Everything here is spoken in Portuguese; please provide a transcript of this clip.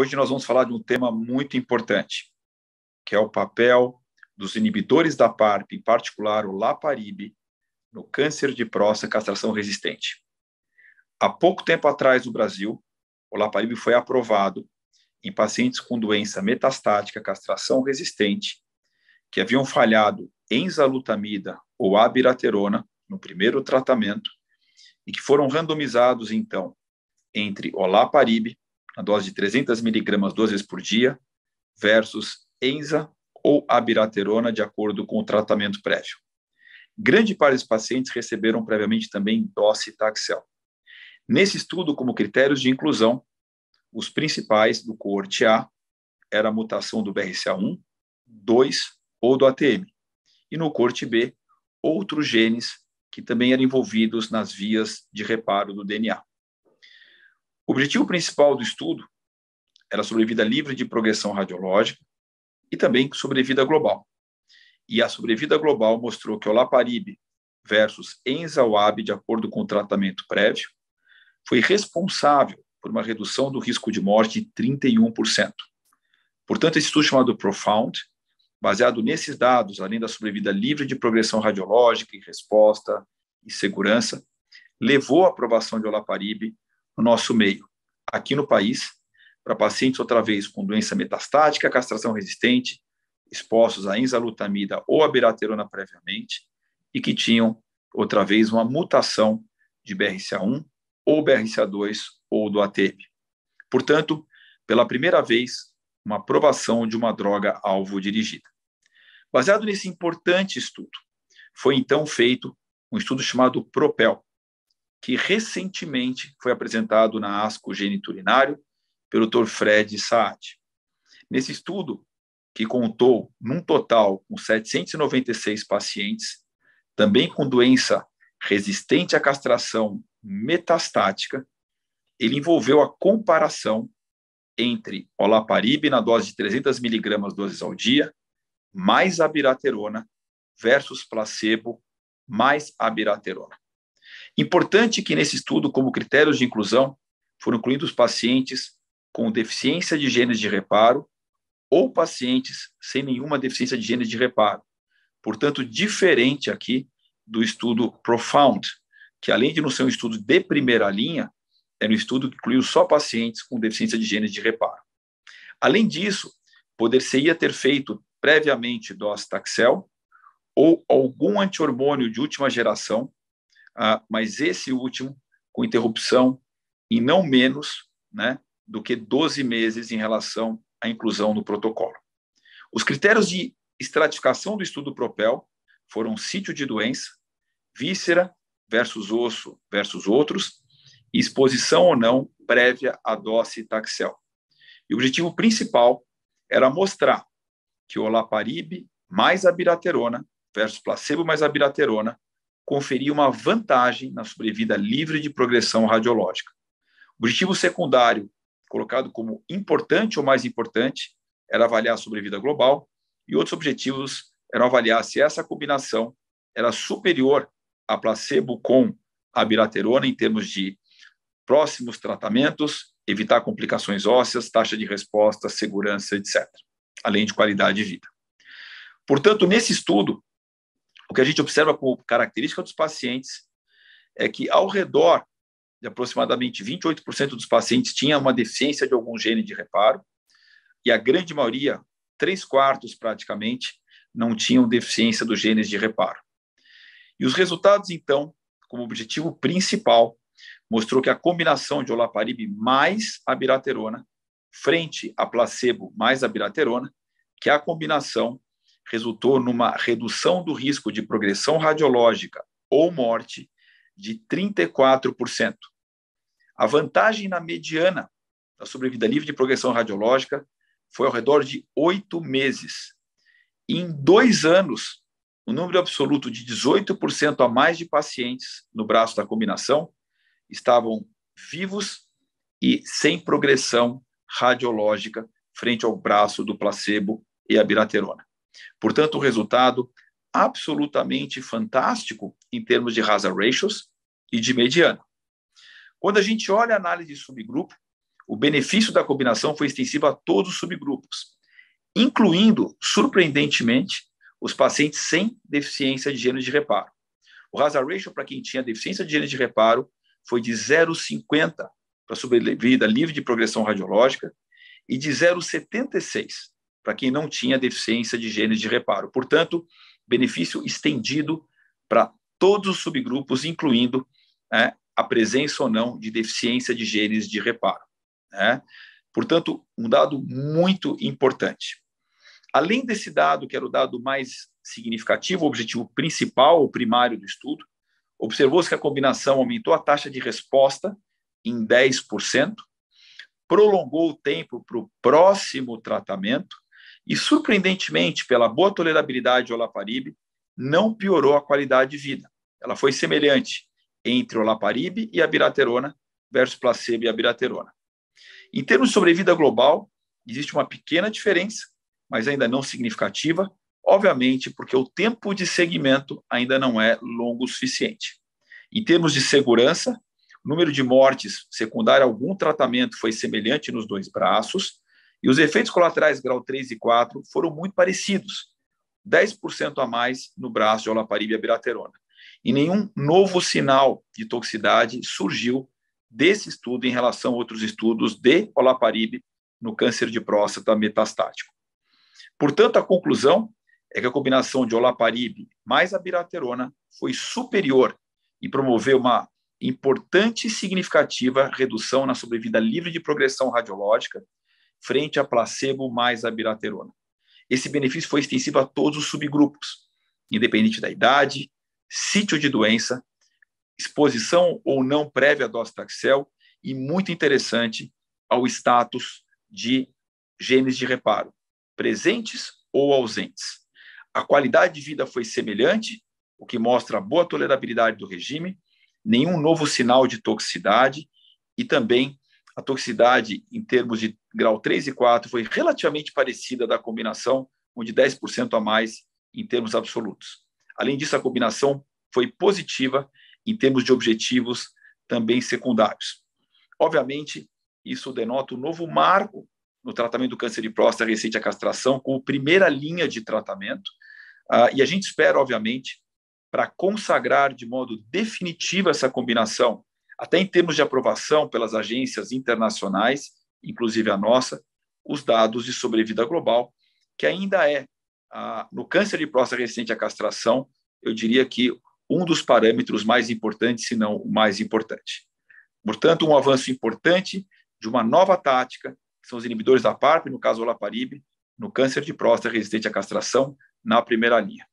Hoje nós vamos falar de um tema muito importante, que é o papel dos inibidores da PARP, em particular o Olaparib, no câncer de próstata castração resistente. Há pouco tempo atrás, no Brasil, o Olaparib foi aprovado em pacientes com doença metastática castração resistente, que haviam falhado enzalutamida ou abiraterona no primeiro tratamento e que foram randomizados, então, entre Olaparib, na dose de 300 miligramas 2 vezes por dia, versus enza ou abiraterona, de acordo com o tratamento prévio. Grande parte dos pacientes receberam previamente também docetaxel. Nesse estudo, como critérios de inclusão, os principais do coorte A era a mutação do BRCA1, 2 ou do ATM. E no coorte B, outros genes que também eram envolvidos nas vias de reparo do DNA. O objetivo principal do estudo era sobrevida livre de progressão radiológica e também sobrevida global. E a sobrevida global mostrou que o Olaparib versus enza-UAB, de acordo com o tratamento prévio, foi responsável por uma redução do risco de morte de 31%. Portanto, esse estudo chamado PROFOUND, baseado nesses dados, além da sobrevida livre de progressão radiológica e resposta e segurança, levou à aprovação de Olaparib no nosso meio, aqui no país, para pacientes, outra vez, com doença metastática, castração resistente, expostos a enzalutamida ou abiraterona previamente, e que tinham, outra vez, uma mutação de BRCA1 ou BRCA2 ou do ATM. Portanto, pela primeira vez, uma aprovação de uma droga alvo dirigida. Baseado nesse importante estudo, foi então feito um estudo chamado PROPEL, que recentemente foi apresentado na ASCO Geniturinário pelo Dr. Fred Saad. Nesse estudo, que contou, num total, com 796 pacientes, também com doença resistente à castração metastática, ele envolveu a comparação entre Olaparib na dose de 300 miligramas 2 vezes ao dia, mais abiraterona, versus placebo, mais abiraterona. Importante que nesse estudo, como critérios de inclusão, foram incluídos pacientes com deficiência de genes de reparo ou pacientes sem nenhuma deficiência de genes de reparo. Portanto, diferente aqui do estudo PROFOUND, que além de não ser um estudo de primeira linha, era um estudo que incluiu só pacientes com deficiência de genes de reparo. Além disso, poder-se-ia ter feito previamente docetaxel ou algum anti-hormônio de última geração, mas esse último com interrupção em não menos, do que 12 meses em relação à inclusão no protocolo. Os critérios de estratificação do estudo PROPEL foram sítio de doença, víscera versus osso versus outros, e exposição ou não prévia a docetaxel. E o objetivo principal era mostrar que o Olaparib mais abiraterona versus placebo mais abiraterona conferia uma vantagem na sobrevida livre de progressão radiológica. O objetivo secundário, colocado como importante ou mais importante, era avaliar a sobrevida global, e outros objetivos eram avaliar se essa combinação era superior a placebo com abiraterona em termos de próximos tratamentos, evitar complicações ósseas, taxa de resposta, segurança, etc., além de qualidade de vida. Portanto, nesse estudo, o que a gente observa como característica dos pacientes é que, ao redor de aproximadamente 28% dos pacientes tinha uma deficiência de algum gene de reparo, e a grande maioria, 3/4 praticamente, não tinham deficiência dos genes de reparo. E os resultados, então, como objetivo principal, mostrou que a combinação de Olaparib mais abiraterona, frente a placebo mais abiraterona, que a combinação resultou numa redução do risco de progressão radiológica ou morte de 34%. A vantagem na mediana da sobrevida livre de progressão radiológica foi ao redor de 8 meses. E em 2 anos, o número absoluto de 18% a mais de pacientes no braço da combinação estavam vivos e sem progressão radiológica frente ao braço do placebo e abiraterona. Portanto, o resultado absolutamente fantástico em termos de hazard ratios e de mediana. Quando a gente olha a análise de subgrupo, o benefício da combinação foi extensivo a todos os subgrupos, incluindo, surpreendentemente, os pacientes sem deficiência de gênero de reparo. O hazard ratio para quem tinha deficiência de gênero de reparo foi de 0,50 para sobrevida livre de progressão radiológica e de 0,76 para quem não tinha deficiência de gênero de reparo. Portanto, benefício estendido para todos os subgrupos, incluindo a presença ou não de deficiência de genes de reparo. Portanto, um dado muito importante. Além desse dado, que era o dado mais significativo, o objetivo principal, o primário do estudo, observou-se que a combinação aumentou a taxa de resposta em 10%, prolongou o tempo para o próximo tratamento e, surpreendentemente, pela boa tolerabilidade de olaparib, não piorou a qualidade de vida. Ela foi semelhante entre olaparib e abiraterona versus placebo e abiraterona. Em termos de sobrevida global, existe uma pequena diferença, mas ainda não significativa, obviamente porque o tempo de segmento ainda não é longo o suficiente. Em termos de segurança, o número de mortes secundárias a algum tratamento foi semelhante nos dois braços, e os efeitos colaterais grau 3 e 4 foram muito parecidos, 10% a mais no braço de olaparib e abiraterona. E nenhum novo sinal de toxicidade surgiu desse estudo em relação a outros estudos de olaparib no câncer de próstata metastático. Portanto, a conclusão é que a combinação de olaparib mais abiraterona foi superior e promoveu uma importante e significativa redução na sobrevida livre de progressão radiológica frente a placebo mais abiraterona. Esse benefício foi extensivo a todos os subgrupos, independente da idade, sítio de doença, exposição ou não prévia à docetaxel e, muito interessante, ao status de genes de reparo, presentes ou ausentes. A qualidade de vida foi semelhante, o que mostra a boa tolerabilidade do regime, nenhum novo sinal de toxicidade e também a toxicidade em termos de grau 3 e 4 foi relativamente parecida da combinação, com de 10% a mais em termos absolutos. Além disso, a combinação foi positiva em termos de objetivos também secundários. Obviamente, isso denota um novo marco no tratamento do câncer de próstata recente à castração, como primeira linha de tratamento, e a gente espera, obviamente, para consagrar de modo definitivo essa combinação, até em termos de aprovação pelas agências internacionais, inclusive a nossa, os dados de sobrevida global, que ainda é, no câncer de próstata recente à castração, eu diria que um dos parâmetros mais importantes, se não o mais importante. Portanto, um avanço importante de uma nova tática, que são os inibidores da PARP, no caso olaparib, no câncer de próstata resistente à castração, na primeira linha.